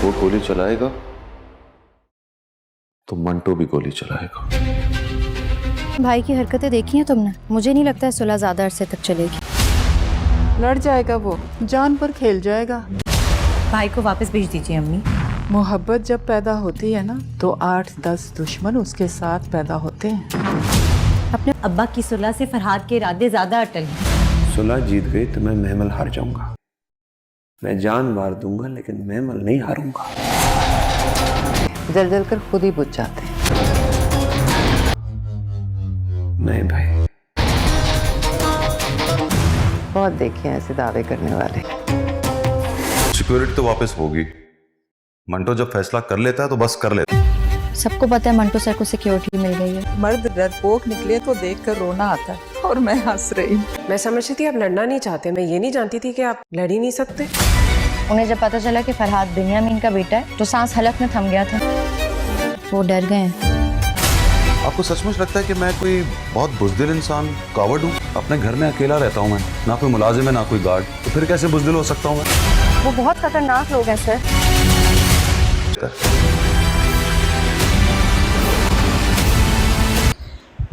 वो गोली चलाएगा तो मंटो भी गोली चलाएगा। भाई की हरकतें देखी हैं तुमने? मुझे नहीं लगता है सुलह ज्यादा अरसे तक चलेगी। लड़ जाएगा, वो जान पर खेल जाएगा। भाई को वापस भेज दीजिए अम्मी। मोहब्बत जब पैदा होती है ना तो 8-10 दुश्मन उसके साथ पैदा होते हैं। अपने अब्बा की सुलह से फरहाद के इरादे ज्यादा अटल हैं। सुलह जीत गई तो मैं महमल हार जाऊंगा। मैं जान मार दूंगा लेकिन महमल नहीं हारूंगा। जल जल कर खुद ही बुझ जाते हैं। नहीं भाई, बहुत देखे हैं ऐसे दावे करने वाले। सिक्योरिटी तो वापस होगी। मंटो जब फैसला कर लेता है तो बस कर लेता है। सबको पता है मंटो सर को सिक्योरिटी मिल गई है। मर्द डरपोक निकले तो देखकर रोना आता है और मैं हंस रही हूँ। मैं समझती थी आप लड़ना नहीं चाहते। मैं ये नहीं जानती थी कि आप लड़ ही नहीं सकते। उन्हें जब पता चला कि फरहाद बिन्यामीन का बेटा है तो सांस हलक में थम गया था। वो डर गए हैं। आपको सचमुच लगता है कि मैं कोई बहुत बुज़दिल इंसान, कावर्ड हूँ? अपने घर में अकेला रहता हूँ मैं, ना कोई मुलाजिम है ना कोई गार्ड, तो फिर कैसे बुज़दिल हो सकता हूँ मैं? वो बहुत खतरनाक लोग हैं सर।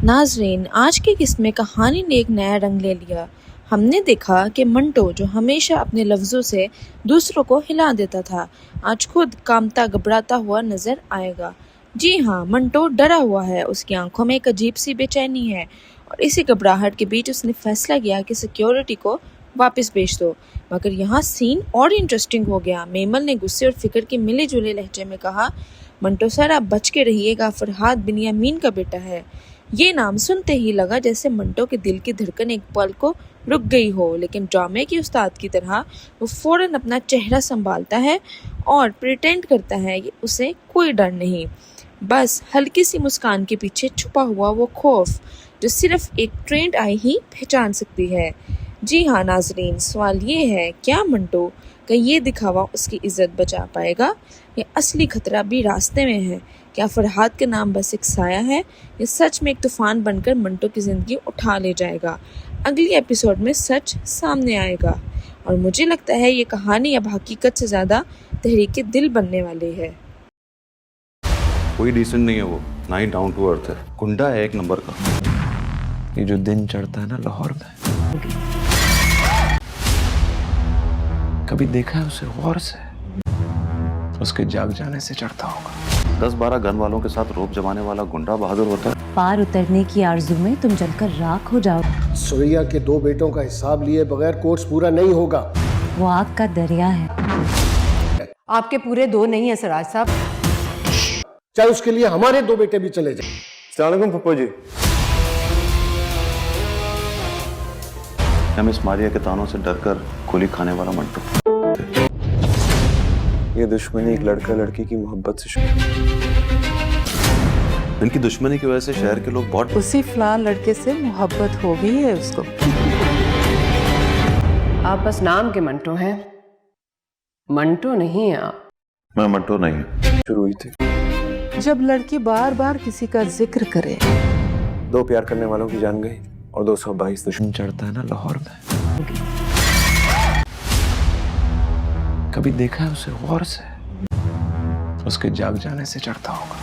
नाजरीन, आज की किस्त में कहानी ने एक नया रंग ले लिया। हमने देखा कि मंटो जो हमेशा अपने लफ्ज़ों से दूसरों को हिला देता था, आज खुद कांपता घबराता हुआ नजर आएगा। जी हाँ, मंटो डरा हुआ है। उसकी आंखों में एक अजीब सी बेचैनी है और इसी घबराहट के बीच उसने फैसला किया कि सिक्योरिटी को वापस भेज दो। मगर यहाँ सीन और इंटरेस्टिंग हो गया। मेमल ने गुस्से और फिक्र के मिले जुले लहजे में कहा, मंटो सर आप बच के रहिएगा, फरहाद बिन्यामीन का बेटा है। ये नाम सुनते ही लगा जैसे मंटो के दिल की धड़कन एक पल को रुक गई हो, लेकिन ड्रामे के उस्ताद की तरह वो फौरन अपना चेहरा संभालता है और प्रिटेंड करता है कि उसे कोई डर नहीं, बस हल्की सी मुस्कान के पीछे छुपा हुआ वो खौफ जो सिर्फ एक ट्रेंड आई ही पहचान सकती है। जी हाँ नाजरीन, सवाल ये है, क्या मंटो का ये दिखावा उसकी इज्जत बचा पाएगा या असली खतरा भी रास्ते में है? क्या फरहाद के नाम बस एक साया है या सच में एक तूफान बनकर मंटो की ज़िंदगी उठा ले जाएगा? अगली एपिसोड में सच सामने आएगा और मुझे लगता है ये कहानी अब हकीकत से ज़्यादा तहरीक दिल बनने वाली है। कोई डिसेंट नहीं है वो, ना ही डाउन टू अर्थ है। गुंडा है एक नंबर का। ये जो दिन चढ़ता है ना लाहौर में, कभी देखा है उसे गौर से? उसके जाग जाने से चढ़ता होगा। 10-12 गन वालों के साथ रोब जमाने वाला गुंडा बहादुर होता है। पार उतरने की आरजू में तुम जलकर राख हो जाओ। सुरैया के 2 बेटों का हिसाब लिए बगैर कोर्स पूरा नहीं होगा। वो आग का दरिया है। आपके पूरे 2 नहीं है सराज साहब। चाहे उसके लिए हमारे 2 बेटे भी चले जाए। अस्सलाम वालेकुम पप्पू जी। हम इस मारिया के तानों से डरकर गोली खाने वाला मंटो। ये दुश्मनी एक लड़का लड़की की मोहब्बत से शुरू। इनकी दुश्मनी की वजह से शहर के लोग बहुत उसी फलान लड़के से मोहब्बत हो गई है उसको। आप बस नाम के मंटो हैं, मंटो नहीं हैं आप। मैं मंटो नहीं। शुरू हुई थी जब लड़की बार बार किसी का जिक्र करे। 2 प्यार करने वालों की जान गई और 222 दुश्मन चढ़ता है ना लाहौर में, कभी देखा है उसे गौर से? उसके जाग जाने से चढ़ता होगा।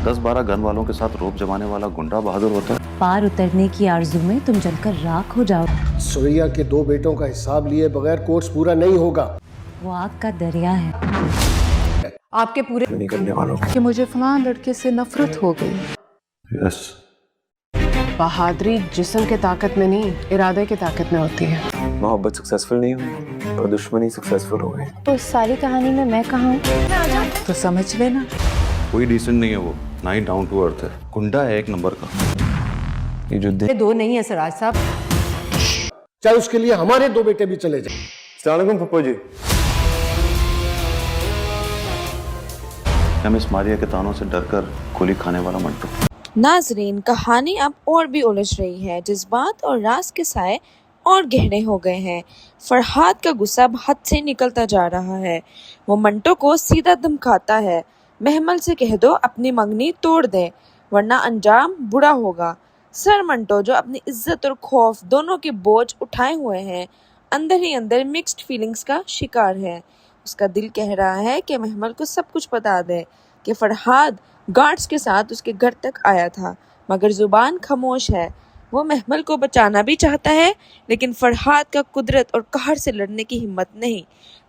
10-12 गन वालों के साथ रोब जमाने वाला गुंडा बहादुर होता है। पार उतरने की आरजू में तुम जलकर राख हो जाओ। सुरैया के 2 बेटों का हिसाब लिए बगैर कोर्स पूरा नहीं होगा। वो आग का दरिया है। आपके पूरे नहीं करने वालों को कि मुझे फलान लड़के से नफरत हो गई। यस। बहादुरी जिस्म के ताकत में नहीं, इरादे की ताकत में होती है। मोहब्बत सक्सेसफुल नहीं हुई पर दुश्मनी सक्सेसफुल हो गई। तो इस सारी कहानी में मैं कहाँ हूँ? तो समझ लेना। कोई डिसेंट नहीं है वो, ना ही डाउन टू अर्थ है। गुंडा है एक नंबर का। ये जो दिन 2 नहीं है सराज साहब। चाहे उसके लिए हमारे 2 बेटे भी चले जाए। अस्सलाम वालेकुम पप्पू जी। हम इस मारिया के तानों से डरकर गोली खाने वाला मंटो। नाजरीन, कहानी अब और भी उलझ रही है। जज्बात और राज के साए और गहरे हो गए हैं। फरहाद का गुस्सा अब हद से निकलता जा रहा है। वो मंटो को सीधा धमकाता है, महमल से कह दो अपनी मंगनी तोड़ दे वरना अंजाम बुरा होगा। सर मंटो जो अपनी इज्जत और खौफ दोनों के बोझ उठाए हुए हैं, अंदर ही अंदर मिक्स्ड फीलिंग्स का शिकार है। उसका दिल कह रहा है कि महमल को सब कुछ बता दे कि फरहाद गार्ड्स के साथ उसके घर तक आया था, मगर जुबान खामोश है। वो महमल को बचाना भी चाहता है, लेकिन फरहाद का कुदरत और कहर से लड़ने की हिम्मत नहीं।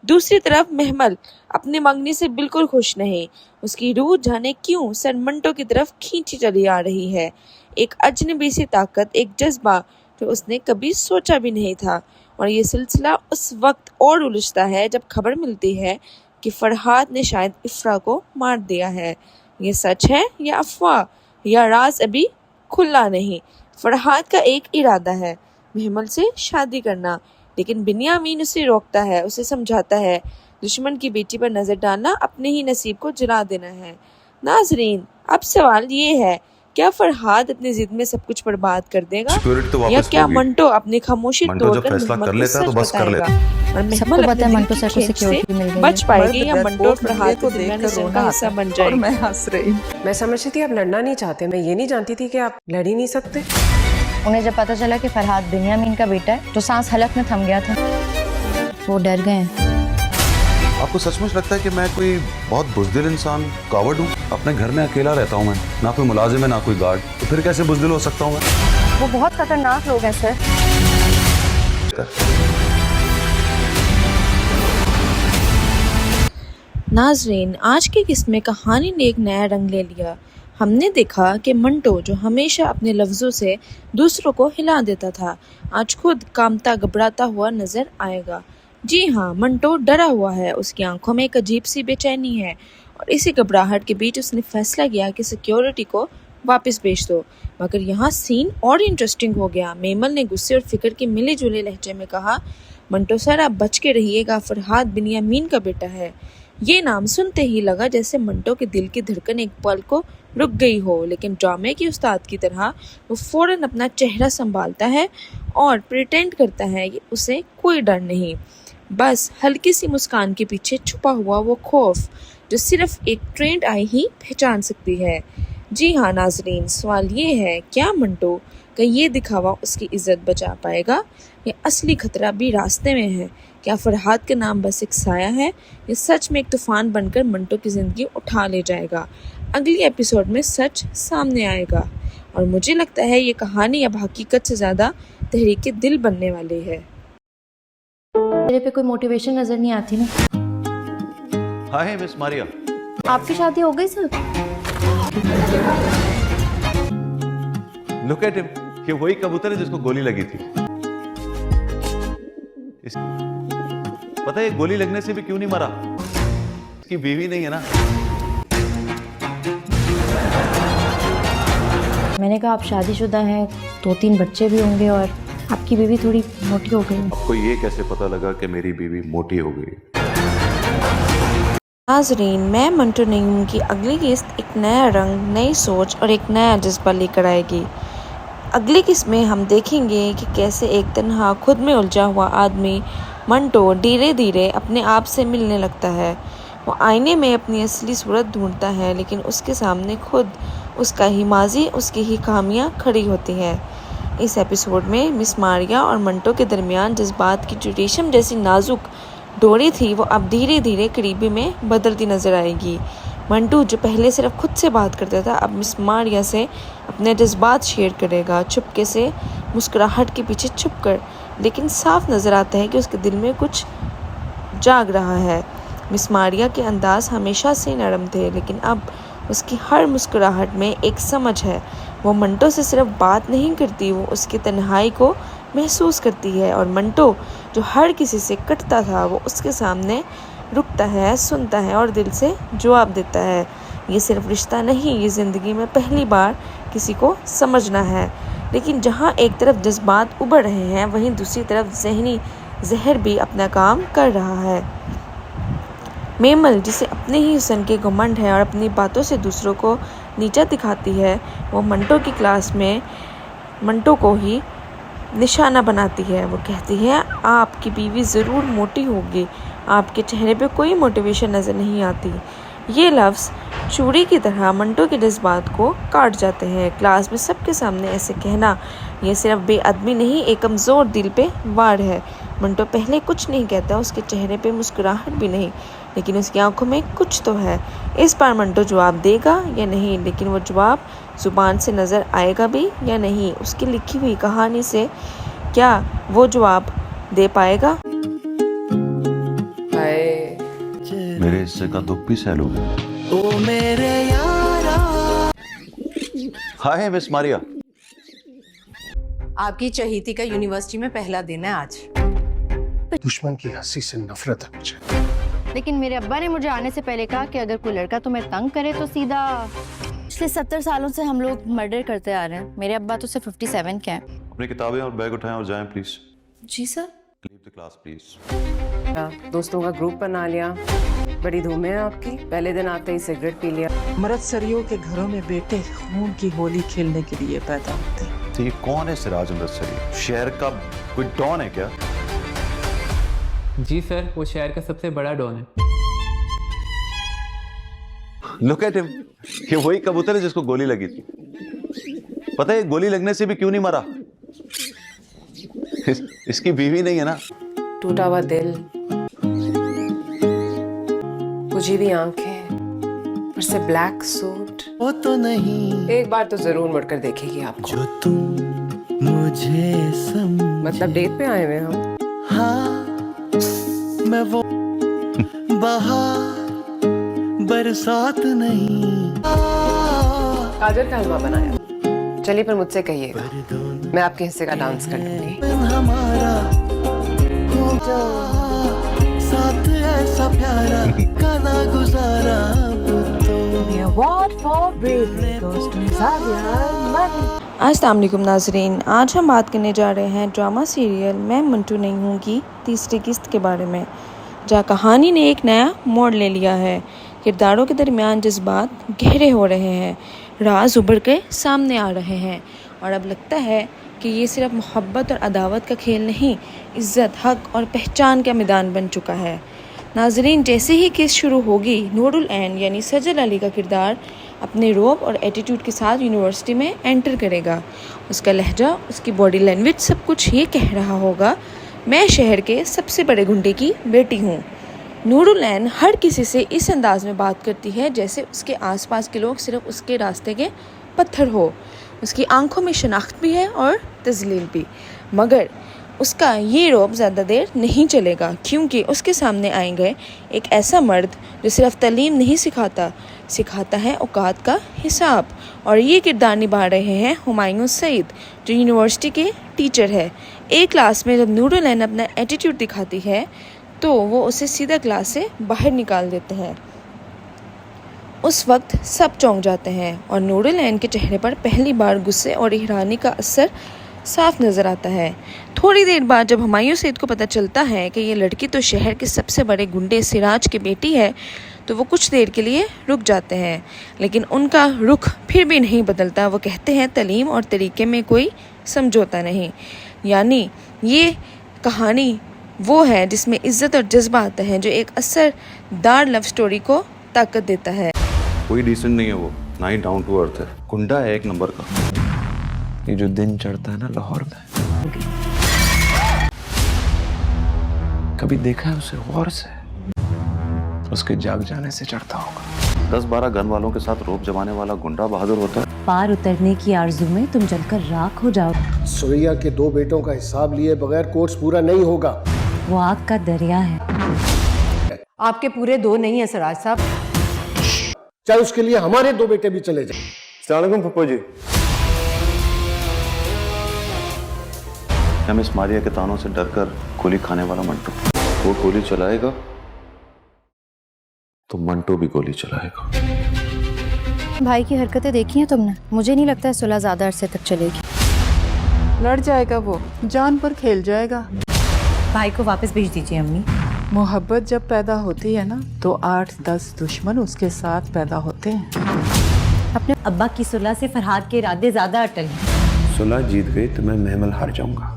दूसरी तरफ महमल अपनी मंगनी से बिल्कुल खुश नहीं। उसकी रूह जाने क्यों सर मंटो की तरफ खींची चली आ रही है। एक अजनबी सी ताकत, एक जज्बा जो उसने कभी सोचा भी नहीं था। और ये सिलसिला उस वक्त और उलझता है जब खबर मिलती है कि फरहाद ने शायद इफ्रा को मार दिया है। ये सच है या अफवाह, या राज अभी खुला नहीं। फरहाद का एक इरादा है, महमल से शादी करना, लेकिन बिन्यामीन उसे रोकता है, उसे समझाता है दुश्मन की बेटी पर नजर डालना अपने ही नसीब को जला देना है। नाजरीन, अब सवाल ये है, क्या फरहाद अपनी जिद में सब कुछ बर्बाद कर देगा, सिक्योरिटी तो वापस या क्या होगी। मंटो अपनी खामोशी मंटो जब तोड़कर फैसला महमल कर को लेता है तो सच बस कर बताएगा? लेता और सबको महमल पता है अपने मंटो दिल सर की को खेच सिक्योरिटी मिल से गई बच है। पाएगी, या मर्द मंटो डरपोक फरहाद मुझे की तो दुनिया देखकर नज़र रोना का आता हिस्सा है। बन और जाएगी। मैं हंस रही हूँ। मैं समझती थी आप लड़ना नहीं चाहते, मैं ये नहीं जानती थी कि आप लड़ ही नहीं सकते। उन्हें जब पता चला कि फरहाद बिन्यामीन का बेटा है तो सांस हलक में थम गया था। वो डर गए हैं। आपको सचमुच लगता है कि मैं कोई बहुत बुज़दिल इंसान, कावर्ड हूँ? अपने घर में अकेला रहता हूँ मैं, ना कोई मुलाजिम है ना कोई गार्ड, तो फिर कैसे बुज़दिल हो सकता हूँ मैं? वो बहुत खतरनाक लोग हैं सर। नाजरीन, आज की किस्त में कहानी ने एक नया रंग ले लिया। हमने देखा कि मंटो जो हमेशा अपने लफ्ज़ों से दूसरों को हिला देता था, आज खुद कांपता घबराता हुआ नजर आएगा। जी हाँ, मंटो डरा हुआ है, उसकी आंखों में एक अजीब सी बेचैनी है, और इसी घबराहट के बीच उसने फैसला किया कि सिक्योरिटी को वापस भेज दो। मगर यहाँ सीन और इंटरेस्टिंग हो गया। मेमल ने गुस्से और फिक्र के मिले जुले लहजे में कहा, मंटो सर आप बच के रहिएगा, फरहाद बिन्यामीन का बेटा है। ये नाम सुनते ही लगा जैसे मंटो के दिल की धड़कन एक पल को रुक गई हो, लेकिन ड्रामे की उस्ताद की तरह वो फौरन अपना चेहरा संभालता है और प्रिटेंड करता है कि उसे कोई डर नहीं, बस हल्की सी मुस्कान के पीछे छुपा हुआ वो खौफ जो सिर्फ एक ट्रेंड आई ही पहचान सकती है। जी हाँ नाजरीन, सवाल ये है, क्या मंटो का ये दिखावा उसकी इज्जत बचा पाएगा, या असली खतरा भी रास्ते में है? क्या फरहाद का नाम बस एक साया है, या सच में एक तूफान बनकर मंटो की ज़िंदगी उठा ले जाएगा? अगली एपिसोड में सच सामने आएगा, और मुझे लगता है ये कहानी अब हकीकत से ज़्यादा तहरीक दिल बनने वाली है। मेरे पे कोई मोटिवेशन नजर नहीं आती ना। हाय मिस मारिया, आपकी शादी हो गई सर? लुक एट हिम, ये वही कबूतर है जिसको गोली लगी थी। पता है गोली लगने से भी क्यों नहीं मरा? इसकी बीवी नहीं है ना। मैंने कहा आप शादीशुदा हैं, 2-3 बच्चे भी होंगे, और आपकी बीवी थोड़ी मोटी हो गई। आपको ये कैसे पता लगा कि मेरी बीवी मोटी हो गई? नाजरीन, मैं मंटो नहीं की अगली किस्त एक नया रंग, नई सोच और एक नया जज्बा लेकर आएगी। अगली किस्त में हम देखेंगे कि कैसे एक तन्हा खुद में उलझा हुआ आदमी मंटो धीरे धीरे अपने आप से मिलने लगता है। वो आईने में अपनी असली सूरत ढूंढता है, लेकिन उसके सामने खुद उसका ही माजी, उसकी ही खामियां खड़ी होती हैं। इस एपिसोड में मिस मारिया और मंटो के दरमियान जज्बात की जो रेशम जैसी नाजुक डोरी थी, वो अब धीरे धीरे करीबी में बदलती नजर आएगी। मंटो जो पहले सिर्फ खुद से बात करता था, अब मिस मारिया से अपने जज्बात शेयर करेगा, चुपके से, मुस्कुराहट के पीछे छुपकर, लेकिन साफ नज़र आता है कि उसके दिल में कुछ जाग रहा है। मिस मारिया के अंदाज हमेशा से नरम थे, लेकिन अब उसकी हर मुस्कुराहट में एक समझ है। वो मंटो से सिर्फ बात नहीं करती, वो उसकी तन्हाई को महसूस करती है, और मंटो जो हर किसी से कटता था, वो उसके सामने रुकता है, सुनता है और दिल से जवाब देता है। ये सिर्फ रिश्ता नहीं, ये ज़िंदगी में पहली बार किसी को समझना है। लेकिन जहाँ एक तरफ जज्बात उभर रहे हैं, वहीं दूसरी तरफ ज़हनी जहर भी अपना काम कर रहा है। मेमल जिसे अपने ही हुस्न के घमंड है और अपनी बातों से दूसरों को नीचा दिखाती है, वो मंटो की क्लास में मंटो को ही निशाना बनाती है। वो कहती है, आपकी बीवी ज़रूर मोटी होगी, आपके चेहरे पे कोई मोटिवेशन नज़र नहीं आती। ये लफ्ज़ चूड़ी की तरह मंटो के जज्बात को काट जाते हैं। क्लास में सबके सामने ऐसे कहना, ये सिर्फ बेअदबी नहीं, एक कमज़ोर दिल पे वार है। मंटो पहले कुछ नहीं कहता, उसके चेहरे पे मुस्कुराहट भी नहीं, लेकिन उसकी आंखों में कुछ तो है। इस बार मंटो जवाब देगा या नहीं, लेकिन वो जवाब जुबान से नज़र आएगा भी या नहीं, उसकी लिखी हुई कहानी से क्या वो जवाब दे पाएगा? हाय, मेरे हिस्से का दुख भी सहल हो गया। Hi miss Maria. आपकी चहीती का यूनिवर्सिटी में पहला दिन है आज। दुश्मन की हंसी से नफरत है मुझे। लेकिन मेरे अब्बा ने मुझे आने से पहले कहा कि अगर कोई लड़का तुम्हें तंग करे तो सीधा। पिछले 70 सालों से हम लोग मर्डर करते आ रहे हैं। मेरे अब्बा तो सिर्फ 57 के हैं। अपनी किताबें और बैग उठाएं और जाएं प्लीज। जी sir. Leave the class please. दोस्तों का ग्रुप बना लिया, बड़ी धूम है आपकी। पहले दिन आते ही सिगरेट पी लिया। मृतसरियों के घरों में बेटे खून की होली खेलने के लिए पैदा होते हैं। तो ये कौन है सिराज अमृतसरी? शहर का कोई डॉन है क्या? जी सर, वो शहर का सबसे बड़ा डॉन है। Look at him. ये वही कबूतर है जिसको गोली लगी थी। पता है गोली लगने से भी क्यों नहीं मरा? इसकी बीवी नहीं है ना। टूटा हुआ दिल, बुझी हुई आंखें, और से ब्लैक सूट। वो तो नहीं, एक बार तो जरूर मुड़कर देखेगी आपको। जो तुम मुझे मतलब डेट पे आए हुए हम। हाँ, मैं वो बहार बरसात नहीं। गाजर का हलवा बनाया। चलिए पर मुझसे कहिएगा, मैं आपके हिस्से का डांस कर लूंगी। हमारा साथ ऐसा प्यारा काला गुजारा। अस्सलाम वालेकुम नाजरीन, आज हम बात करने जा रहे हैं ड्रामा सीरियल मैं मंटू नहीं हूँ की तीसरी किस्त के बारे में, जहाँ कहानी ने एक नया मोड़ ले लिया है। किरदारों के दरमियान जज्बात गहरे हो रहे हैं, राज उभर के सामने आ रहे हैं, और अब लगता है कि ये सिर्फ मोहब्बत और अदावत का खेल नहीं, इज़्ज़त, हक और पहचान का मैदान बन चुका है। नाजरीन, जैसे ही केस शुरू होगी, नूरुल ऐन यानी सजल अली का किरदार अपने रोब और एटीट्यूड के साथ यूनिवर्सिटी में एंटर करेगा। उसका लहजा, उसकी बॉडी लैंग्वेज, सब कुछ ये कह रहा होगा, मैं शहर के सबसे बड़े गुंडे की बेटी हूँ। नूरुल ऐन हर किसी से इस अंदाज में बात करती है जैसे उसके आसपास के लोग सिर्फ उसके रास्ते के पत्थर हो। उसकी आंखों में शनाख्त भी है और तजलील भी, मगर उसका ये रौब ज़्यादा देर नहीं चलेगा, क्योंकि उसके सामने आएंगे एक ऐसा मर्द जो सिर्फ तालीम नहीं सिखाता है औकात का हिसाब। और ये किरदार निभा रहे हैं हुमायूं सईद, जो यूनिवर्सिटी के टीचर है। एक क्लास में जब नूरुल ऐन अपना एटीट्यूड दिखाती है तो वो उसे सीधा क्लास से बाहर निकाल देते हैं। उस वक्त सब चौंक जाते हैं और नूरुल ऐन के चेहरे पर पहली बार गुस्से और हैरानी का असर साफ नज़र आता है। थोड़ी देर बाद जब हुमायूं सईद को पता चलता है कि ये लड़की तो शहर के सबसे बड़े गुंडे सिराज की बेटी है, तो वो कुछ देर के लिए रुक जाते हैं, लेकिन उनका रुख फिर भी नहीं बदलता। वो कहते हैं तालीम और तरीके में कोई समझौता नहीं। यानी ये कहानी वो है जिसमें इज्जत और जज्बा आता है, जो एक असरदार लव स्टोरी को ताकत देता है। कोई डिसेंट नहीं है वो, ना ही डाउन टू अर्थ है, गुंडा है एक नंबर का। ये जो दिन चढ़ता है ना लाहौर में, कभी देखा है उसे गौर से? उसके जाग जाने से चढ़ता होगा। 10-12 गन वालों के साथ रोप जमाने वाला गुंडा बहादुर होता है। पार उतरने की आरजू में तुम जलकर राख हो जाओगे। सुरैया के 2 बेटों का हिसाब लिए बगैर कोर्स पूरा नहीं होगा। वो आग का दरिया है। आपके पूरे 2 नहीं है सिराज साहब। चाहे उसके लिए हमारे 2 बेटे भी चले जाएं। अस्सलाम वालेकुम पप्पू जी। हम इस मारिया के तानों से डरकर गोली खाने वाला मंटू, वो गोली चलाएगा तो मंटू भी गोली चलाएगा। भाई की हरकतें देखी हैं तुमने? मुझे नहीं लगता है सुलह ज़्यादा अरसे तक चलेगी। लड़ जाएगा वो, जान पर खेल जाएगा। भाई को वापस भेज दीजिए अम्मी। मोहब्बत जब पैदा होती है ना, तो 8-10 दुश्मन उसके साथ पैदा होते हैं। अपने अब्बा की सुलह से फरहाद के इरादे ज्यादा अटल हैं। सुलह जीत गई तो मैं महमल हार जाऊंगा।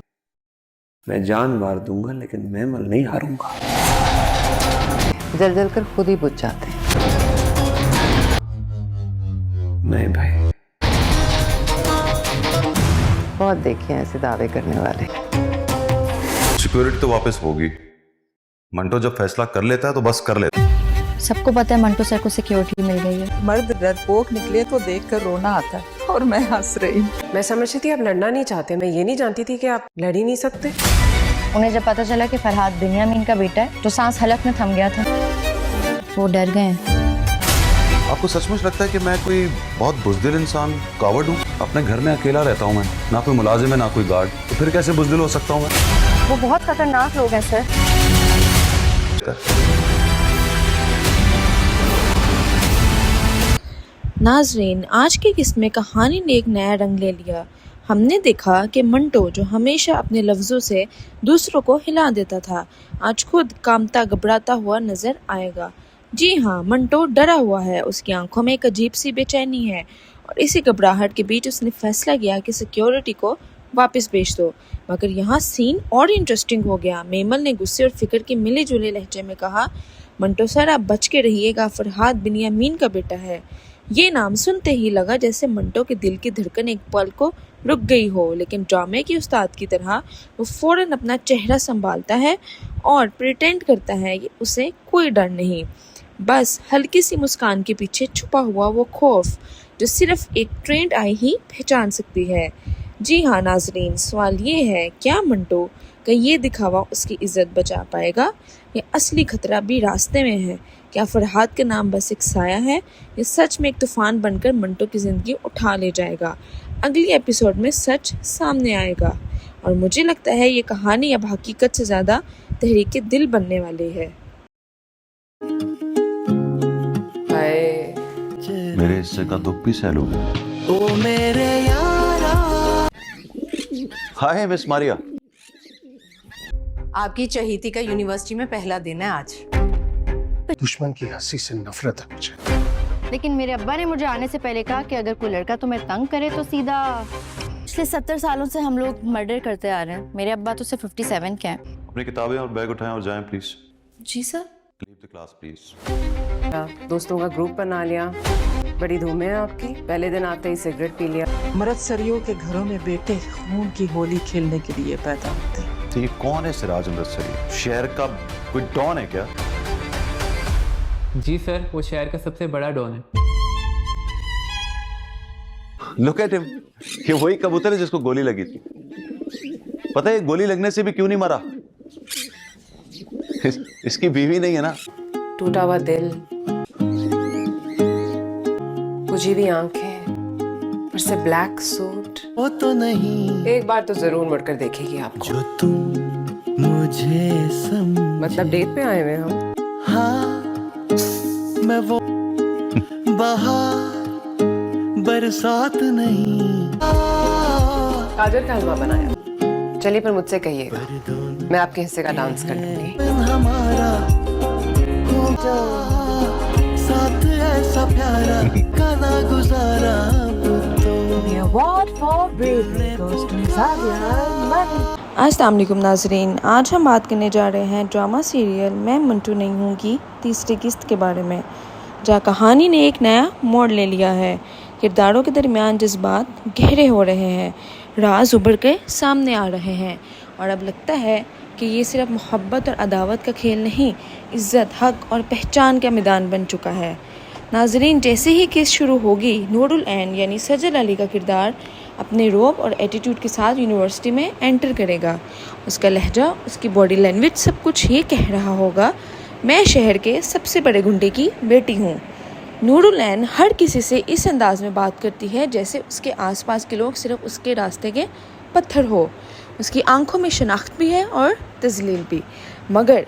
मैं जान मार दूंगा लेकिन महमल नहीं हारूंगा। जल जल कर खुद ही बुझ जाते हैं। नहीं भाई, बहुत देखे हैं ऐसे दावे करने वाले। सिक्योरिटी तो वापस होगी। मंटो जब फैसला कर लेता है तो बस कर लेता है। सबको पता है मंटो सर को सिक्योरिटी मिल गई है। मर्द डरपोक निकले तो देखकर रोना आता है और मैं हंस रही हूँ। मैं समझती थी आप लड़ना नहीं चाहते, मैं ये नहीं जानती थी कि आप लड़ ही नहीं सकते। उन्हें जब पता चला कि फरहाद बिन्यामीन का बेटा है तो सांस हलक में थम गया था। वो डर गए हैं। आपको सचमुच लगता है कि मैं कोई बहुत बुज़दिल इंसान, कावर्ड हूँ? अपने घर में अकेला रहता हूँ मैं, ना कोई मुलाजिम है ना कोई गार्ड, तो फिर कैसे बुज़दिल हो सकता हूँ मैं? वो बहुत खतरनाक लोग हैं सर। नाजरीन, आज की किस्त में कहानी ने एक नया रंग ले लिया। हमने देखा कि मंटो जो हमेशा अपने लफ्ज़ों से दूसरों को हिला देता था, आज खुद कांपता घबराता हुआ नजर आएगा। जी हाँ, मंटो डरा हुआ है, उसकी आंखों में एक अजीब सी बेचैनी है और इसी घबराहट के बीच उसने फैसला किया कि सिक्योरिटी को वापस भेज दो। मगर यहाँ सीन और इंटरेस्टिंग हो गया। मेमल ने गुस्से और फिक्र के मिले जुले लहजे में कहा, मंटो सर आप बच के रहिएगा, फरहाद बिन्यामीन का बेटा है। ये नाम सुनते ही लगा जैसे मंटो के दिल की धड़कन एक पल को रुक गई हो, लेकिन ड्रामे की उस्ताद की तरह वो फौरन अपना चेहरा संभालता है और प्रिटेंड करता है कि उसे कोई डर नहीं, बस हल्की सी मुस्कान के पीछे छुपा हुआ वो खौफ जो सिर्फ एक ट्रेंड आई ही पहचान सकती है। जी हाँ नाजरीन, सवाल ये है, क्या मंटो का ये दिखावा उसकी इज्जत बचा पाएगा या असली खतरा भी रास्ते में है? क्या फरहाद का नाम बस एक साया है या सच में एक तूफान बनकर मंटो की ज़िंदगी उठा ले जाएगा? अगली एपिसोड में सच सामने आएगा और मुझे लगता है ये कहानी अब हकीकत से ज़्यादा तहरीक दिल बनने वाली है। मेरे हिस्से का दुख भी सह लोगे। Hi miss Maria. आपकी चहीती का यूनिवर्सिटी में पहला दिन है आज। दुश्मन की हंसी से नफरत है मुझे। लेकिन मेरे अब्बा ने मुझे आने से पहले कहा कि अगर कोई लड़का तुम्हें तंग करे तो सीधा। पिछले 70 सालों से हम लोग मर्डर करते आ रहे हैं। मेरे अब्बा तो सिर्फ 57 के हैं। अपनी किताबें और बैग उठाएं और जाएं प्लीज। जी sir. Leave the class please. दोस्तों का ग्रुप बना लिया, बड़ी धूम है आपकी। पहले दिन आते ही सिगरेट पी लिया। अमृतसरियों के घरों में बेटे खून की होली खेलने के लिए पैदा होते हैं। तो ये कौन है सिराज अमृतसरी? शहर का कोई डॉन है क्या? जी सर, वो शहर का सबसे बड़ा डॉन है। Look at him. ये वही कबूतर है जिसको गोली लगी थी। पता है गोली लगने से भी क्यों नहीं मरा? इसकी बीवी नहीं है ना। टूटा हुआ दिल, बुझी हुई आंखें, ऊपर से ब्लैक सूट। वो तो नहीं, एक बार तो जरूर मुड़कर देखेगी आपको। जो तुम मुझे मतलब डेट पे आए हुए हम। हाँ, मैं वो बहार बरसात नहीं। गाजर का हलवा बनाया। चलिए पर मुझसे कहिए, मैं आपके हिस्से का डांस कर दूंगी। हमारा साथ ऐसा प्यारा काला गुजारा। अस्सलाम वालेकुम नाजरीन, आज हम बात करने जा रहे हैं ड्रामा सीरियल मैं मंटो नहीं हूँ की तीसरी किस्त के बारे में, जहाँ कहानी ने एक नया मोड़ ले लिया है। किरदारों के दरमियान जज्बात गहरे हो रहे हैं, राज उभर के सामने आ रहे हैं और अब लगता है कि ये सिर्फ मोहब्बत और अदावत का खेल नहीं, इज़्ज़त, हक और पहचान का मैदान बन चुका है। नाजरीन, जैसे ही किस्त शुरू होगी, नूरुल ऐन यानी सजल अली का किरदार अपने रोब और एटीट्यूड के साथ यूनिवर्सिटी में एंटर करेगा। उसका लहजा, उसकी बॉडी लैंग्वेज सब कुछ ये कह रहा होगा, मैं शहर के सबसे बड़े गुंडे की बेटी हूँ। नूरुल ऐन हर किसी से इस अंदाज में बात करती है जैसे उसके आसपास के लोग सिर्फ उसके रास्ते के पत्थर हो। उसकी आंखों में शनाख्त भी है और तजलील भी, मगर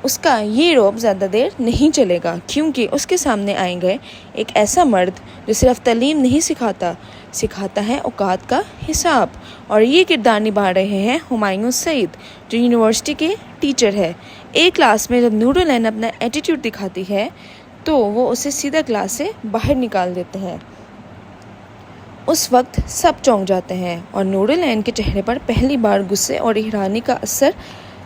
उसका ये रौब ज़्यादा देर नहीं चलेगा, क्योंकि उसके सामने आएंगे एक ऐसा मर्द जो सिर्फ तालीम नहीं सिखाता है औकात का हिसाब। और ये किरदार निभा रहे हैं हुमायूं सईद, जो यूनिवर्सिटी के टीचर है। एक क्लास में जब नूरुल ऐन अपना एटीट्यूड दिखाती है तो वो उसे सीधा क्लास से बाहर निकाल देते हैं। उस वक्त सब चौंक जाते हैं और नूरुल ऐन के चेहरे पर पहली बार गुस्से और हैरानी का असर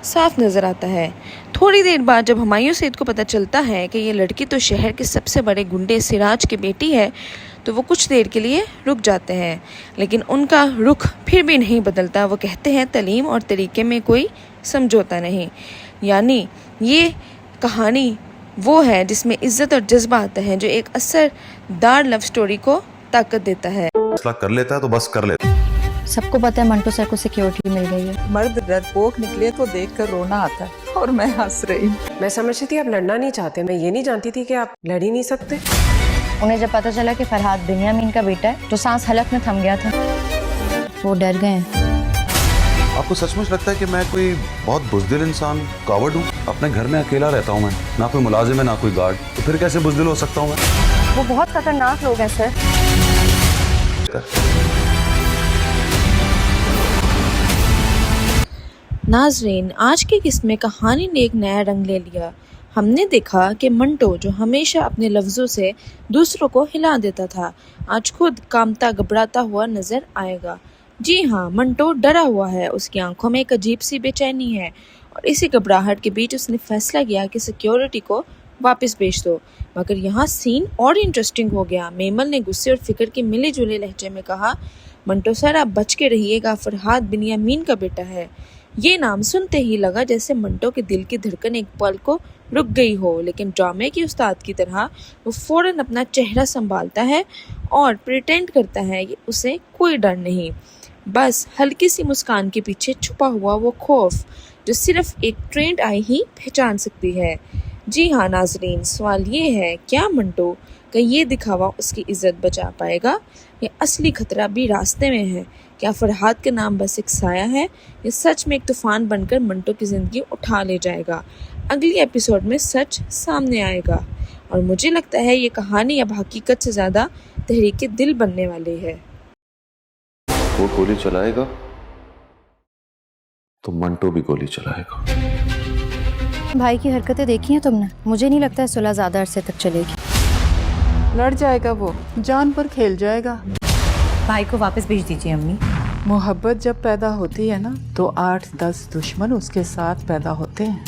साफ नज़र आता है। थोड़ी देर बाद जब हुमायूं सईद को पता चलता है कि ये लड़की तो शहर के सबसे बड़े गुंडे सिराज की बेटी है, तो वो कुछ देर के लिए रुक जाते हैं, लेकिन उनका रुख फिर भी नहीं बदलता। वो कहते हैं तालीम और तरीके में कोई समझौता नहीं। यानी ये कहानी वो है जिसमें इज्जत और जज्बा आता है, जो एक असरदार लव स्टोरी को ताकत देता है। फैसला कर लेता है तो बस कर लेता है। सबको पता है मंटो सर को सिक्योरिटी मिल गई है। मर्द डरपोक निकले तो देखकर रोना आता है और मैं हंस रही हूँ। मैं समझती थी आप लड़ना नहीं चाहते, मैं ये नहीं जानती थी कि आप लड़ ही नहीं सकते। उन्हें जब पता चला कि फरहाद बिन्यामीन का बेटा है तो सांस हलक में थम गया था। वो डर गए हैं। आपको सचमुच लगता है कि मैं कोई बहुत बुज़दिल इंसान, कावर्ड हूँ? अपने घर में अकेला रहता हूँ मैं, ना कोई मुलाजिम है ना कोई गार्ड, तो फिर कैसे बुज़दिल हो सकता हूँ मैं? वो बहुत खतरनाक लोग हैं सर। नाजरीन, आज की किस्त में कहानी ने एक नया रंग ले लिया। हमने देखा कि मंटो, जो हमेशा अपने लफ्ज़ों से दूसरों को हिला देता था, आज खुद कांपता घबराता हुआ नजर आएगा। जी हाँ, मंटो डरा हुआ है, उसकी आंखों में एक अजीब सी बेचैनी है और इसी घबराहट के बीच उसने फैसला किया कि सिक्योरिटी को वापस भेज दो। मगर यहाँ सीन और इंटरेस्टिंग हो गया। मेमल ने गुस्से और फिक्र के मिले जुले लहजे में कहा, मंटो सर आप बच के रहिएगा, फरहाद बिन्यामीन का बेटा है। ये नाम सुनते ही लगा जैसे मंटो के दिल की धड़कन एक पल को रुक गई हो, लेकिन ड्रामे की उस्ताद की तरह वो फौरन अपना चेहरा संभालता है और प्रिटेंड करता है कि उसे कोई डर नहीं, बस हल्की सी मुस्कान के पीछे छुपा हुआ वो खौफ जो सिर्फ एक ट्रेंड आई ही पहचान सकती है। जी हाँ नाजरीन, सवाल ये है, क्या मंटो का ये दिखावा उसकी इज्जत बचा पाएगा या असली खतरा भी रास्ते में है? क्या फरहाद के नाम बस एक साया है या सच में एक तूफान बनकर मंटो की ज़िंदगी उठा ले जाएगा? अगली एपिसोड में सच सामने आएगा और मुझे लगता है ये कहानी अब हकीकत से ज़्यादा तहरीक दिल बनने वाली है। वो गोली चलाएगा तो मंटो भी गोली चलाएगा। भाई की हरकतें देखी हैं तुमने? मुझे नहीं लगता है सुलह ज़्यादा अरसे तक चलेगी। लड़ जाएगा वो, जान पर खेल जाएगा। भाई को वापस भेज दीजिए अम्मी। मोहब्बत जब पैदा होती है ना तो 8-10 दुश्मन उसके साथ पैदा होते हैं।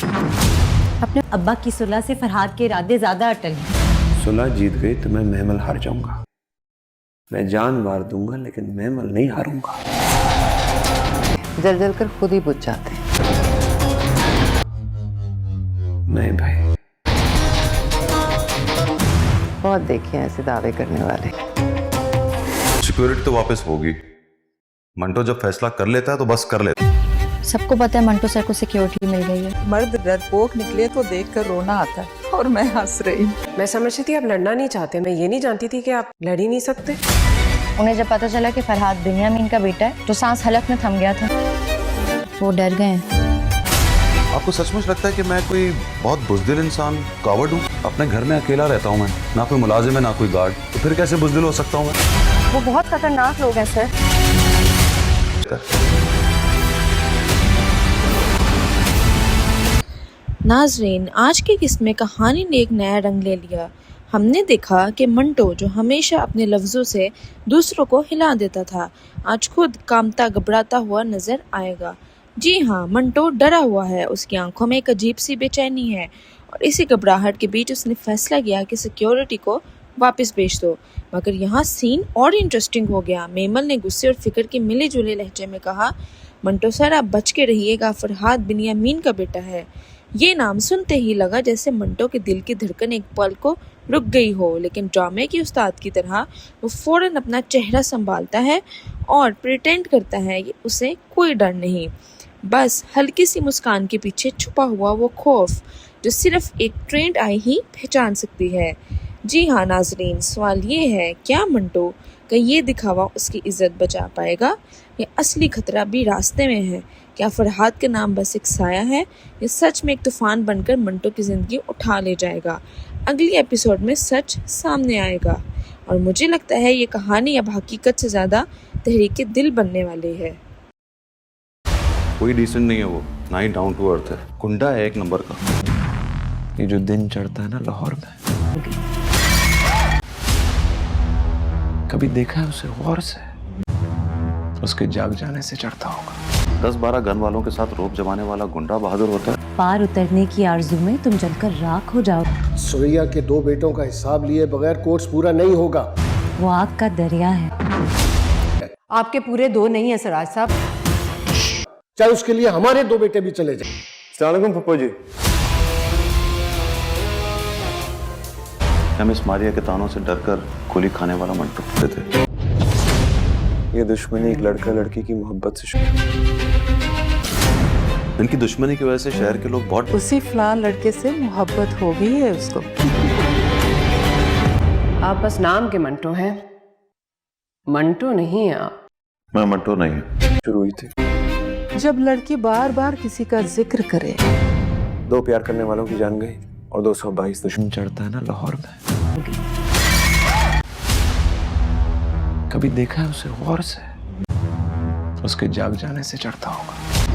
अपने अब्बा की सुलह से फरहाद के इरादे ज्यादा अटल हैं। सुलह जीत गई तो मैं महमल हार जाऊंगा। मैं जान मार दूंगा लेकिन महमल नहीं हारूंगा। जल जल कर खुद ही बुझ जाते हैं। नहीं भाई, बहुत देखे हैं ऐसे दावे करने वाले। सिक्योरिटी तो वापस होगी। मंटो जब फैसला कर लेता है तो बस कर लेता है। सबको पता है मंटो सर को सिक्योरिटी मिल गई है। मर्द डरपोक निकले तो देखकर रोना आता है और मैं हंस रही हूँ। मैं समझती थी आप लड़ना नहीं चाहते, मैं ये नहीं जानती थी कि आप लड़ ही नहीं सकते। उन्हें जब पता चला कि फरहाद बिन्यामीन का बेटा है तो सांस हलक में थम गया था। वो डर गए हैं। आपको सचमुच लगता है कि मैं कोई बहुत बुज़दिल इंसान, कावर्ड हूँ? अपने घर में अकेला रहता हूँ मैं, ना कोई मुलाजिम है ना कोई गार्ड, तो फिर कैसे बुज़दिल हो सकता हूँ मैं? वो बहुत खतरनाक लोग हैं सर। नाजरीन, आज की किस्त में कहानी ने एक नया रंग ले लिया। हमने देखा कि मंटो, जो हमेशा अपने लफ्ज़ों से दूसरों को हिला देता था, आज खुद कांपता घबराता हुआ नजर आएगा। जी हाँ, मंटो डरा हुआ है, उसकी आंखों में एक अजीब सी बेचैनी है और इसी घबराहट के बीच उसने फैसला किया कि सिक्योरिटी को वापस भेज दो। मगर यहाँ सीन और इंटरेस्टिंग हो गया। मेमल ने गुस्से और फिक्र के मिले जुले लहजे में कहा, मंटो सर आप बच के रहिएगा, फरहाद बिन्यामीन का बेटा है। ये नाम सुनते ही लगा जैसे मंटो के दिल की धड़कन एक पल को रुक गई हो, लेकिन ड्रामे की उस्ताद की तरह वो फौरन अपना चेहरा संभालता है और प्रिटेंड करता है कि उसे कोई डर नहीं, बस हल्की सी मुस्कान के पीछे छुपा हुआ वो खौफ जो सिर्फ एक ट्रेंड आई ही पहचान सकती है। जी हाँ नाजरीन, सवाल ये है, क्या मंटो का ये दिखावा उसकी इज्जत बचा पाएगा या असली खतरा भी रास्ते में है? क्या फरहाद के नाम बस एक साया है या सच में एक तूफान बनकर मंटो की ज़िंदगी उठा ले जाएगा? अगली एपिसोड में सच सामने आएगा और मुझे लगता है ये कहानी अब हकीकत से ज़्यादा तहरीक दिल बनने वाली है। कोई डिसेंट नहीं है वो, ना ही डाउन टू अर्थ है, गुंडा है एक नंबर का। ये जो दिन चढ़ता है ना लाहौर में, कभी देखा है उसे गौर से? उसके जाग जाने से चढ़ता होगा। 10-12 गन वालों के साथ रोप जमाने वाला गुंडा बहादुर होता है। पार उतरने की आरजू में तुम जलकर राख हो जाओ। सुरैया के 2 बेटों का हिसाब लिए बगैर कोर्स पूरा नहीं होगा। वो आग का दरिया है। आपके पूरे 2 नहीं है सराज साहब। चाहे उसके लिए हमारे 2 बेटे भी चले जाए। अस्सलाम वालेकुम पप्पू जी। हम इस मारिया के तानों से डरकर गोली खाने वाला मंटू थे। ये दुश्मनी एक लड़का लड़की की मोहब्बत से शुरू। इनकी दुश्मनी की वजह से शहर के लोग बहुत उसी फलां लड़के से मोहब्बत हो गई है उसको। आप बस नाम के मंटो हैं, मंटो नहीं आप। मैं मंटू नहीं हूँ। शुरू हुई थी जब लड़की बार बार किसी का जिक्र करे। 2 प्यार करने वालों की जान गई और 222 दुश्मन चढ़ता है ना लाहौर में। कभी देखा है उसे गौर से? उसके जाग जाने से चढ़ता होगा।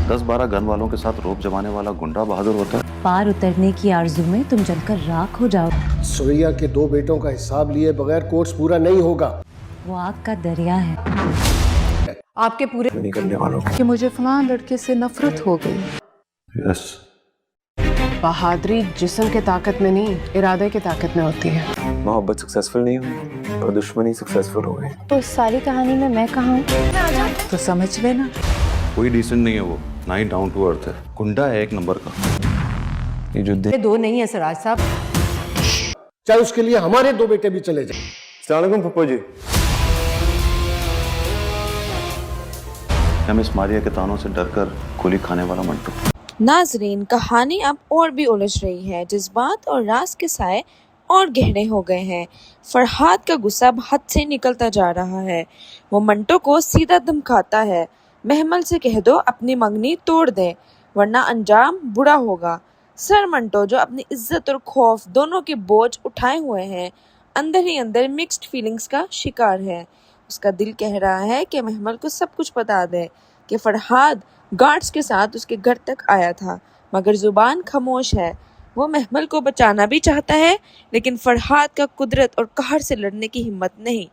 10-12 गन वालों के साथ रोप जमाने वाला गुंडा बहादुर होता है। पार उतरने की आरज़ू में तुम जलकर राख हो जाओ। सुरैया के 2 बेटों का हिसाब लिए बगैर कोर्स पूरा नहीं होगा। वो आग का दरिया है। आपके पूरे नहीं करने वालों को कि मुझे फलां लड़के से नफरत हो गई। यस। बहादुरी जिस्म के ताकत में नहीं, इरादे की ताकत में होती है। मोहब्बत सक्सेसफुल नहीं हुई और दुश्मनी सक्सेसफुल हो गई। तो इस सारी कहानी में मैं कहाँ हूँ? तो समझ लेना कोई डिसेंट नहीं है वो, ना ही डाउन टू अर्थ है। गुंडा है 1 नंबर का। ये जो दिन 2 नहीं है सराज साहब। चाहे उसके लिए हमारे 2 बेटे भी चले जाए। अस्सलाम वालेकुम पप्पू जी। हम इस मारिया के तानों से डरकर गोली खाने वाला मंटू। नाजरीन, कहानी अब और भी उलझ रही है। जज्बात और राज के साए और गहरे हो गए हैं। फरहाद का गुस्सा अब हद से निकलता जा रहा है। वो मंटो को सीधा धमकाता है, महमल से कह दो अपनी मंगनी तोड़ दे वरना अंजाम बुरा होगा। सर मंटो, जो अपनी इज्जत और खौफ दोनों के बोझ उठाए हुए हैं, अंदर ही अंदर मिक्स्ड फीलिंग्स का शिकार है। उसका दिल कह रहा है कि महमल को सब कुछ बता दे कि फरहाद गार्ड्स के साथ उसके घर तक आया था, मगर जुबान खामोश है। वो महमल को बचाना भी चाहता है, लेकिन फरहाद का कुदरत और कहर से लड़ने की हिम्मत नहीं।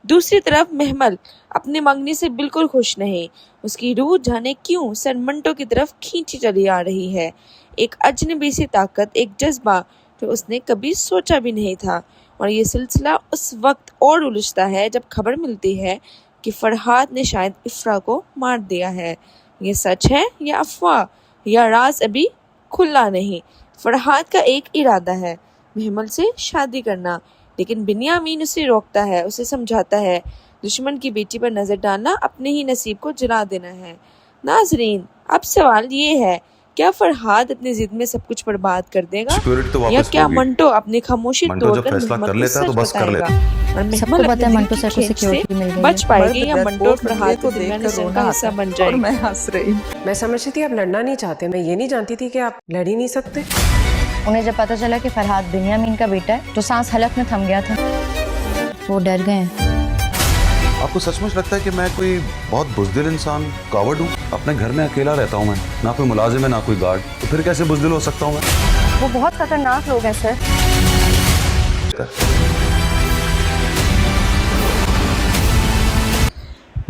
दूसरी तरफ महमल अपनी मंगनी से बिल्कुल खुश नहीं। उसकी रूह जाने क्यों सर मंटो की तरफ खींची चली आ रही है। एक अजनबी सी ताकत, एक जज्बा जो उसने कभी सोचा भी नहीं था। और ये सिलसिला उस वक्त और उलझता है जब खबर मिलती है कि फरहाद ने शायद इफ्रा को मार दिया है। ये सच है या अफवाह, या राज अभी खुला नहीं। फरहाद का एक इरादा है, महमल से शादी करना, लेकिन बिन्यामीन उसे रोकता है, उसे समझाता है दुश्मन की बेटी पर नजर डालना अपने ही नसीब को जला देना है। नाजरीन, अब सवाल ये है, क्या फरहाद अपनी जिद में सब कुछ बर्बाद कर देगा, सिक्योरिटी तो या वापस क्या होगी। मंटो अपनी खामोशी मंटो जब तोड़कर फैसला महमल कर को लेता है तो सच बस कर बताएगा। लेता और सबको महमल पता अपने है दिल मंटो की सर को खेच से सिक्योरिटी मिल गई बच है। पाएगी या मंटो फरहाद को की दुनिया देखकर निसर रोना का हिस्सा आता बन है। और जाएगी। मैं हंस रही हूँ। मैं समझती थी आप लड़ना नहीं चाहते, मैं ये नहीं जानती थी कि आप लड़ ही नहीं सकते। उन्हें जब पता चला कि फरहाद बिन्यामीन का बेटा है तो सांस हलक में थम गया था। वो डर गए हैं। आपको सचमुच लगता है कि मैं कोई बहुत बुज़दिल इंसान, कावर्ड हूँ? अपने घर में अकेला रहता हूँ मैं, ना कोई मुलाजिम है ना कोई गार्ड, तो फिर कैसे बुज़दिल हो सकता हूँ मैं? वो बहुत खतरनाक लोग हैं सर।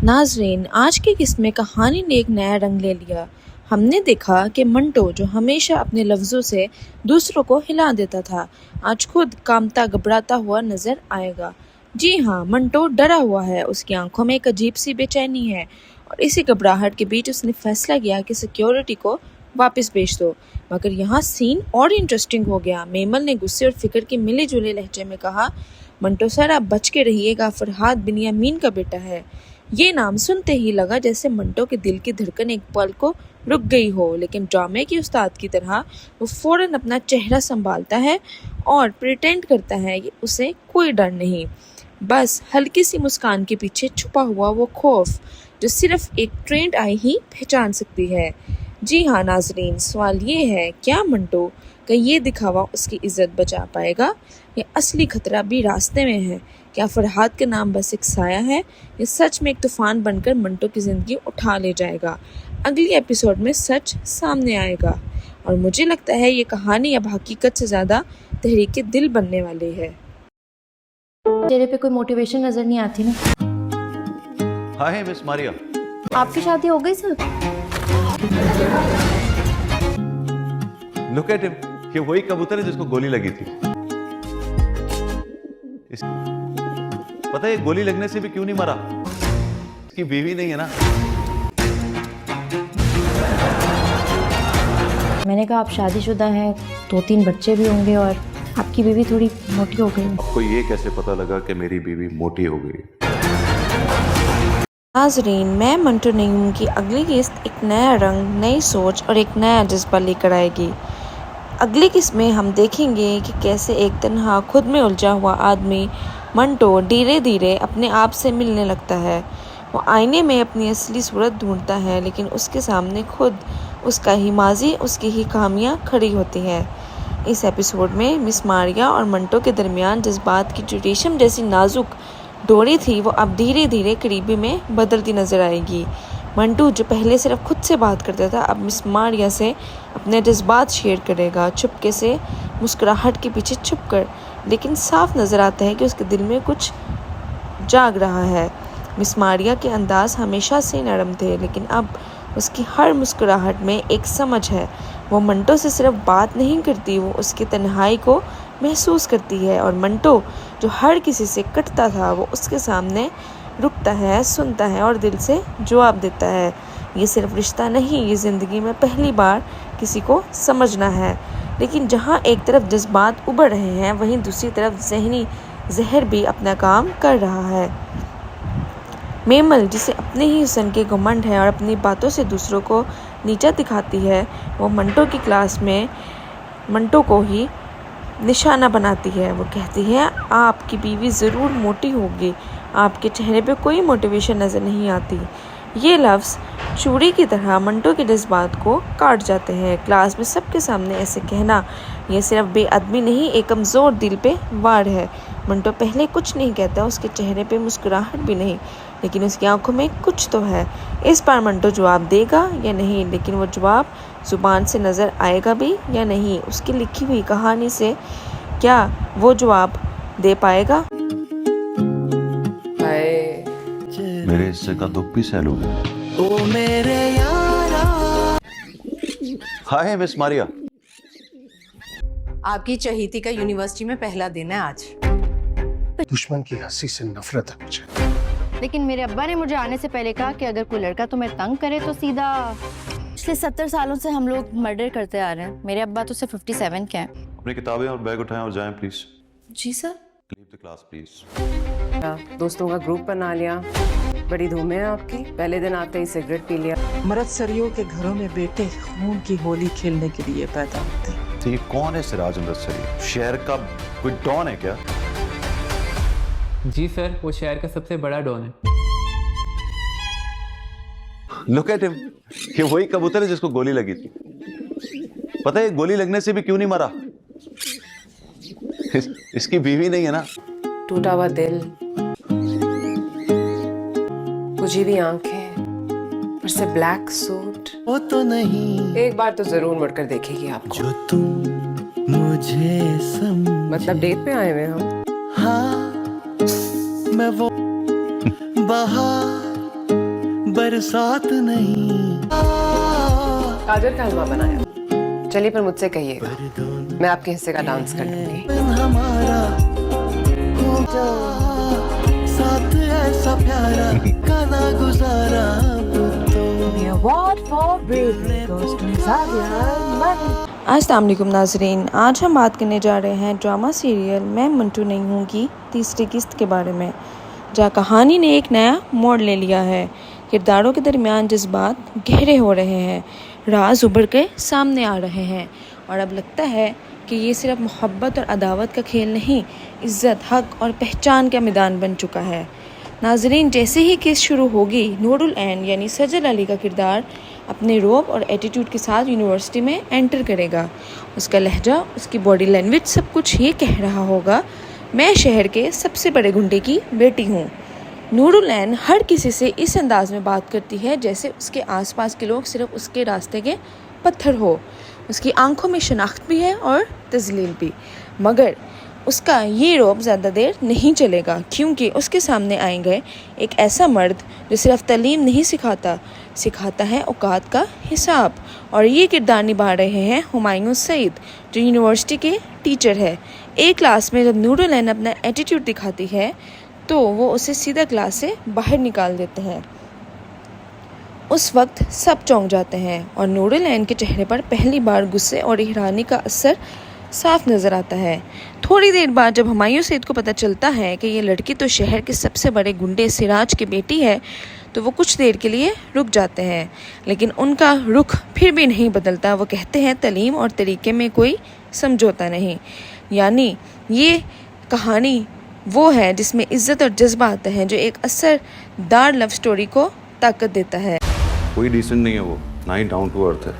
नाजरीन, आज की किस्त में कहानी ने एक नया रंग ले लिया। हमने देखा कि मंटो, जो हमेशा अपने लफ्ज़ों से दूसरों को हिला देता था, आज खुद कांपता घबराता हुआ नजर आएगा। जी हाँ, मंटो डरा हुआ है। उसकी आंखों में एक अजीब सी बेचैनी है और इसी घबराहट के बीच उसने फैसला किया कि सिक्योरिटी को वापस भेज दो। मगर यहाँ सीन और इंटरेस्टिंग हो गया। मेमल ने गुस्से और फिक्र के मिले जुले लहजे में कहा, मंटो सर, आप बच के रहिएगा, फरहाद बिन्यामीन का बेटा है। ये नाम सुनते ही लगा जैसे मंटो के दिल की धड़कन एक पल को रुक गई हो, लेकिन ड्रामे के उस्ताद की तरह वो फौरन अपना चेहरा संभालता है और प्रिटेंड करता है कि उसे कोई डर नहीं, बस हल्की सी मुस्कान के पीछे छुपा हुआ वो खौफ जो सिर्फ एक ट्रेंड आई ही पहचान सकती है। जी हाँ नाजरीन, सवाल ये है, क्या मंटो का ये दिखावा उसकी इज्जत बचा पाएगा या असली खतरा भी रास्ते में है? क्या फरहाद का नाम बस एक साया है या सच में एक तूफान बनकर मंटो की ज़िंदगी उठा ले जाएगा? अगली एपिसोड में सच सामने आएगा और मुझे लगता है ये कहानी अब हकीकत से ज़्यादा तहरीक दिल बनने वाली है। चेहरे पे कोई मोटिवेशन नजर नहीं आती ना। Hi miss Maria. आपकी शादी हो गई सर? लुक एट हिम, ये वही कबूतर है जिसको गोली लगी थी। पता है गोली लगने से भी क्यों नहीं मरा? इसकी बीवी नहीं है ना। मैंने कहा आप शादीशुदा हैं, 2-3 बच्चे भी होंगे और आपकी बीवी थोड़ी मोटी हो गई। आपको ये कैसे पता लगा कि मेरी बीवी मोटी हो गई? नाजरीन, मैं मंटू नहीं हूँ कि अगली किस्त एक नया रंग, नई सोच और एक नया जज्बा लेकर आएगी। अगली किस्त में हम देखेंगे कि कैसे एक तन्हा खुद में उलझा हुआ आदमी मंटो धीरे धीरे अपने आप से मिलने लगता है। वो आईने में अपनी असली सूरत ढूंढता है, लेकिन उसके सामने खुद उसका ही माजी, उसकी ही खामियां खड़ी होती है। इस एपिसोड में मिस मारिया और मंटो के दरमियान जज्बात की जो रेशम जैसी नाजुक डोरी थी वो अब धीरे धीरे करीबी में बदलती नजर आएगी। मंटू जो पहले सिर्फ खुद से बात करता था, अब मिस मारिया से अपने जज्बात शेयर करेगा, चुपके से, मुस्कुराहट के पीछे छुपकर, लेकिन साफ नज़र आता है कि उसके दिल में कुछ जाग रहा है। मिस मारिया के अंदाज हमेशा से नरम थे, लेकिन अब उसकी हर मुस्कुराहट में एक समझ है। वो मंटो से सिर्फ बात नहीं करती, वो उसकी तन्हाई को महसूस करती है, और मंटो जो हर किसी से कटता था वो उसके सामने रुकता है, सुनता है और दिल से जवाब देता है। ये सिर्फ रिश्ता नहीं, ये ज़िंदगी में पहली बार किसी को समझना है। लेकिन जहाँ एक तरफ जज्बात उभर रहे हैं, वहीं दूसरी तरफ जहनी जहर भी अपना काम कर रहा है। मेमल, जिसे अपने ही हुस्न के घमंड है और अपनी बातों से दूसरों को नीचा दिखाती है, वो मंटो की क्लास में मंटो को ही निशाना बनाती है। वो कहती है, आपकी बीवी ज़रूर मोटी होगी, आपके चेहरे पे कोई मोटिवेशन नज़र नहीं आती। ये लफ्ज़ चूड़ी की तरह मंटो के जज्बात को काट जाते हैं। क्लास में सबके सामने ऐसे कहना ये सिर्फ बेअदबी नहीं, एक कमज़ोर दिल पे वार है। मंटो पहले कुछ नहीं कहता, उसके चेहरे पे मुस्कुराहट भी नहीं, लेकिन उसकी आंखों में कुछ तो है। इस बार मंटो जवाब देगा या नहीं, लेकिन वो जवाब ज़ुबान से नज़र आएगा भी या नहीं, उसकी लिखी हुई कहानी से क्या वो जवाब दे पाएगा? मेरे हिस्से का दुख भी सह लोगे। Hi miss Maria. आपकी चहेती का यूनिवर्सिटी में पहला दिन है आज। दुश्मन की हंसी से नफरत है मुझे। लेकिन मेरे अब्बा ने मुझे आने से पहले कहा कि अगर कोई लड़का तुम्हें तंग करे तो सीधा। पिछले 70 सालों से हम लोग मर्डर करते आ रहे हैं। मेरे अब्बा तो सिर्फ 57 के हैं। अपनी किताबें और बैग उठाएं और जाएं प्लीज। जी sir. Leave the class please. दोस्तों का ग्रुप बना लिया, बड़ी धूम है आपकी। पहले दिन आते ही सिगरेट पी लिया। मर्द सरियों के घरों में बेटे खून की होली खेलने के लिए पैदा होते हैं। तो ये कौन है सिराज अमृतसरी? शहर का कोई डॉन है क्या? जी सर, वो शहर का सबसे बड़ा डॉन है। लुक एट हिम, ये वही कबूतर है जिसको गोली लगी थी। पता है गोली लगने से भी क्यों नहीं मरा? इसकी बीवी नहीं है ना। टूटा हुआ दिल, बुझी हुई आंखें, ऊपर से ब्लैक सूट। वो तो नहीं, एक बार तो जरूर मुड़कर देखेगी आपको। जो तुम मुझे मतलब डेट पे आए हुए हम। हाँ, मैं वो बहार बरसात नहीं। गाजर का हलवा बनाया। चलिए पर मुझसे कहिएगा, मैं आपके हिस्से का डांस कर दूंगी। हमारा होगा साथ ऐसा प्यारा काना गुजारा। अस्सलाम वालेकुम नाजरीन, आज हम बात करने जा रहे हैं ड्रामा सीरियल मैं मंटू नहीं हूँ की तीसरी किस्त के बारे में, जहाँ कहानी ने एक नया मोड़ ले लिया है। किरदारों के दरमियान जज्बात गहरे हो रहे हैं, राज उभर के सामने आ रहे हैं, और अब लगता है कि ये सिर्फ मोहब्बत और अदावत का खेल नहीं, इज़्ज़त, हक और पहचान का मैदान बन चुका है। नाजरीन, जैसे ही किस्त शुरू होगी, नूरुल ऐन यानी सजल अली का किरदार अपने रोब और एटीट्यूड के साथ यूनिवर्सिटी में एंटर करेगा। उसका लहजा, उसकी बॉडी लैंग्वेज, सब कुछ ये कह रहा होगा, मैं शहर के सबसे बड़े गुंडे की बेटी हूँ। नूरुल ऐन हर किसी से इस अंदाज में बात करती है जैसे उसके आसपास के लोग सिर्फ उसके रास्ते के पत्थर हो। उसकी आंखों में शनाख्त भी है और तजलील भी, मगर उसका ये रौब ज़्यादा देर नहीं चलेगा, क्योंकि उसके सामने आएंगे एक ऐसा मर्द जो सिर्फ तालीम नहीं सिखाता है औकात का हिसाब। और ये किरदार निभा रहे हैं हुमायूं सईद, जो यूनिवर्सिटी के टीचर है। एक क्लास में जब नूरुल ऐन अपना एटीट्यूड दिखाती है तो वो उसे सीधा क्लास से बाहर निकाल देते हैं। उस वक्त सब चौंक जाते हैं और नूरुलैन के चेहरे पर पहली बार गुस्से और हैरानी का असर साफ नज़र आता है। थोड़ी देर बाद जब हुमायूं सईद को पता चलता है कि ये लड़की तो शहर के सबसे बड़े गुंडे सिराज की बेटी है, तो वो कुछ देर के लिए रुक जाते हैं, लेकिन उनका रुख फिर भी नहीं बदलता। वो कहते हैं तालीम और तरीके में कोई समझौता नहीं। यानी ये कहानी वो है जिसमें इज्जत और जज्बा आता है, जो एक असरदार लव स्टोरी को ताकत देता है। कोई डिसेंट नहीं है वो, ना ही डाउन टू अर्थ है।